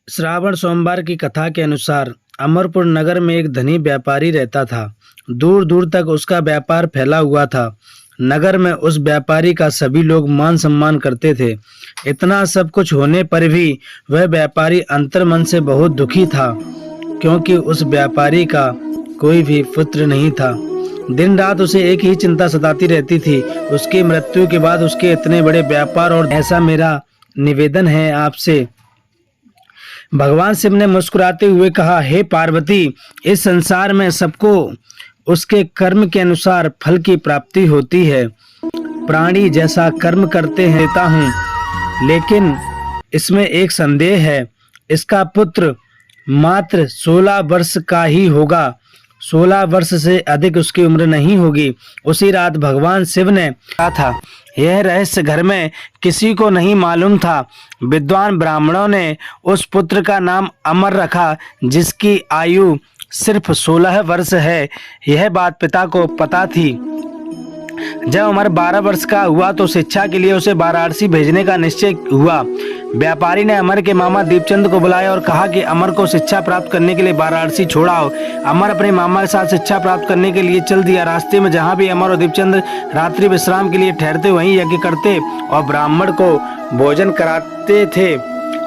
श्रावण सोमवार की कथा के अनुसार अमरपुर नगर में एक धनी व्यापारी रहता था। दूर दूर तक उसका व्यापार फैला हुआ था। नगर में उस व्यापारी का सभी लोग मान सम्मान करते थे। इतना सब कुछ होने पर भी वह व्यापारी अंतर्मन से बहुत दुखी था, क्योंकि उस व्यापारी का कोई भी पुत्र नहीं था। दिन रात उसे एक ही चिंता सताती रहती थी, उसकी मृत्यु के बाद उसके इतने बड़े व्यापार। और ऐसा मेरा निवेदन है आपसे। भगवान शिव ने मुस्कुराते हुए कहा, हे पार्वती, इस संसार में सबको उसके कर्म के अनुसार फल की प्राप्ति होती है। प्राणी जैसा कर्म करते हैं देता हूँ, लेकिन इसमें एक संदेह है। इसका पुत्र मात्र 16 वर्ष का ही होगा। 16 वर्ष से अधिक उसकी उम्र नहीं होगी। उसी रात भगवान शिव ने कहा था। यह रहस्य घर में किसी को नहीं मालूम था। विद्वान ब्राह्मणों ने उस पुत्र का नाम अमर रखा, जिसकी आयु सिर्फ 16 वर्ष है। यह बात पिता को पता थी। जब अमर 12 वर्ष का हुआ तो शिक्षा के लिए उसे वाराणसी भेजने का निश्चय हुआ। व्यापारी ने अमर के मामा दीपचंद को बुलाया और कहा कि अमर को शिक्षा प्राप्त करने के लिए वाराणसी छोड़ाओ। अमर अपने मामा के साथ शिक्षा प्राप्त करने के लिए चल दिया। रास्ते में जहाँ भी अमर और दीपचंद रात्रि विश्राम के लिए ठहरते, वहीं यज्ञ करते और ब्राह्मण को भोजन कराते थे।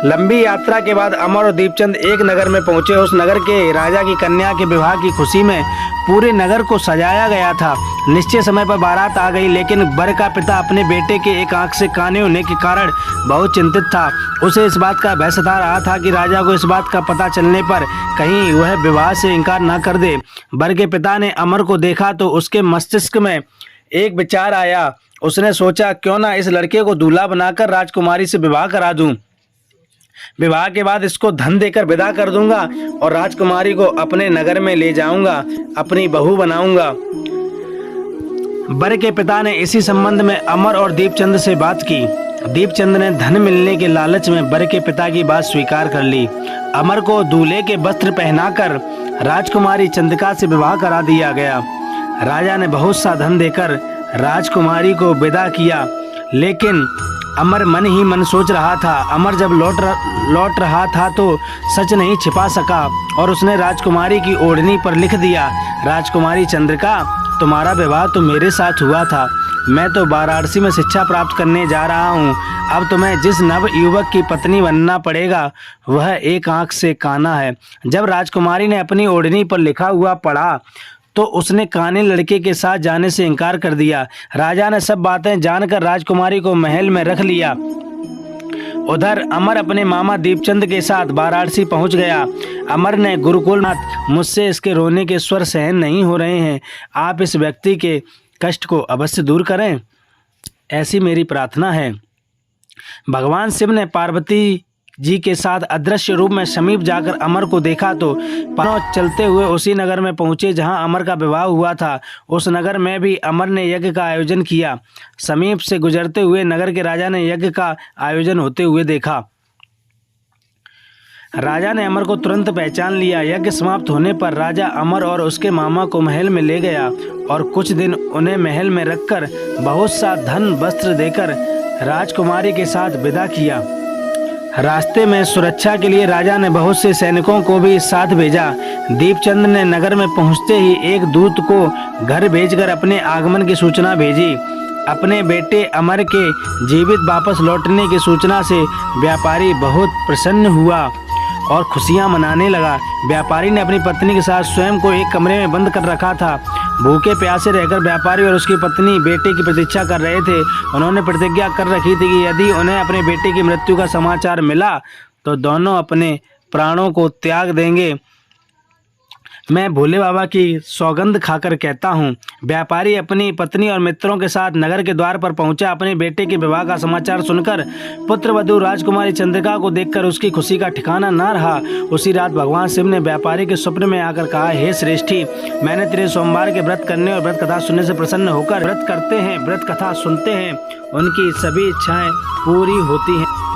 लंबी यात्रा के बाद अमर और दीपचंद एक नगर में पहुंचे। उस नगर के राजा की कन्या के विवाह की खुशी में पूरे नगर को सजाया गया था। निश्चित समय पर बारात आ गई, लेकिन वर का पिता अपने बेटे के एक आंख से काने होने के कारण बहुत चिंतित था। उसे इस बात का भय सता रहा था कि राजा को इस बात का पता चलने पर कहीं वह विवाह से इनकार न कर दे। वर के पिता ने अमर को देखा तो उसके मस्तिष्क में एक विचार आया। उसने सोचा, क्यों ना इस लड़के को दूल्हा बनाकर राजकुमारी से विवाह करा दूं। विवाह के बाद इसको धन देकर विदा कर दूंगा और राजकुमारी को अपने नगर में ले जाऊंगा, अपनी बहू बनाऊंगा। वर के पिता ने इसी संबंध में अमर और दीपचंद से बात की। दीपचंद ने धन मिलने के लालच में वर के पिता की बात स्वीकार कर ली। अमर को दूल्हे के वस्त्र पहनाकर राजकुमारी चंद्रिका से विवाह करा दिया गया। राजा ने बहुत सा धन देकर राजकुमारी को विदा किया, लेकिन अमर मन ही मन सोच रहा था। अमर जब लौट रहा था तो सच नहीं छिपा सका और उसने राजकुमारी की ओढ़नी पर लिख दिया, राजकुमारी चंद्रिका, तुम्हारा विवाह तो मेरे साथ हुआ था। मैं तो वाराणसी में शिक्षा प्राप्त करने जा रहा हूँ। अब तुम्हें जिस नव युवक की पत्नी बनना पड़ेगा वह एक आंख से काना है। जब राजकुमारी ने अपनी ओढ़नी पर लिखा हुआ पढ़ा तो उसने काने लड़के के साथ जाने से इनकार कर दिया। राजा ने सब बातें जानकर राजकुमारी को महल में रख लिया। उधर अमर अपने मामा दीपचंद के साथ वाराणसी पहुंच गया। अमर ने गुरुकुलनाथ, मुझसे इसके रोने के स्वर सहन नहीं हो रहे हैं। आप इस व्यक्ति के कष्ट को अवश्य दूर करें, ऐसी मेरी प्रार्थना है। भगवान शिव ने पार्वती जी के साथ अदृश्य रूप में समीप जाकर अमर को देखा तो चलते हुए उसी नगर में पहुंचे जहां अमर का विवाह हुआ था। उस नगर में भी अमर ने यज्ञ का आयोजन किया। समीप से गुजरते हुए नगर के राजा ने यज्ञ का आयोजन होते हुए देखा। राजा ने अमर को तुरंत पहचान लिया। यज्ञ समाप्त होने पर राजा अमर और उसके मामा को महल में ले गया और कुछ दिन उन्हें महल में रखकर बहुत सा धन वस्त्र देकर राजकुमारी के साथ विदा किया। रास्ते में सुरक्षा के लिए राजा ने बहुत से सैनिकों को भी साथ भेजा। दीपचंद ने नगर में पहुंचते ही एक दूत को घर भेजकर अपने आगमन की सूचना भेजी। अपने बेटे अमर के जीवित वापस लौटने की सूचना से व्यापारी बहुत प्रसन्न हुआ और खुशियां मनाने लगा। व्यापारी ने अपनी पत्नी के साथ स्वयं को एक कमरे में बंद कर रखा था। भूखे प्यासे रहकर व्यापारी और उसकी पत्नी बेटे की प्रतीक्षा कर रहे थे। उन्होंने प्रतिज्ञा कर रखी थी कि यदि उन्हें अपने बेटे की मृत्यु का समाचार मिला तो दोनों अपने प्राणों को त्याग देंगे। मैं भोले बाबा की सौगंध खाकर कहता हूँ। व्यापारी अपनी पत्नी और मित्रों के साथ नगर के द्वार पर पहुंचा। अपने बेटे के विवाह का समाचार सुनकर पुत्रवधू राजकुमारी चंद्रिका को देखकर उसकी खुशी का ठिकाना न रहा। उसी रात भगवान शिव ने व्यापारी के स्वप्न में आकर कहा, हे श्रेष्ठी, मैंने तेरे सोमवार के व्रत करने और व्रत कथा सुनने से प्रसन्न होकर व्रत करते हैं, व्रत कथा सुनते हैं, उनकी सभी इच्छाएं पूरी होती हैं।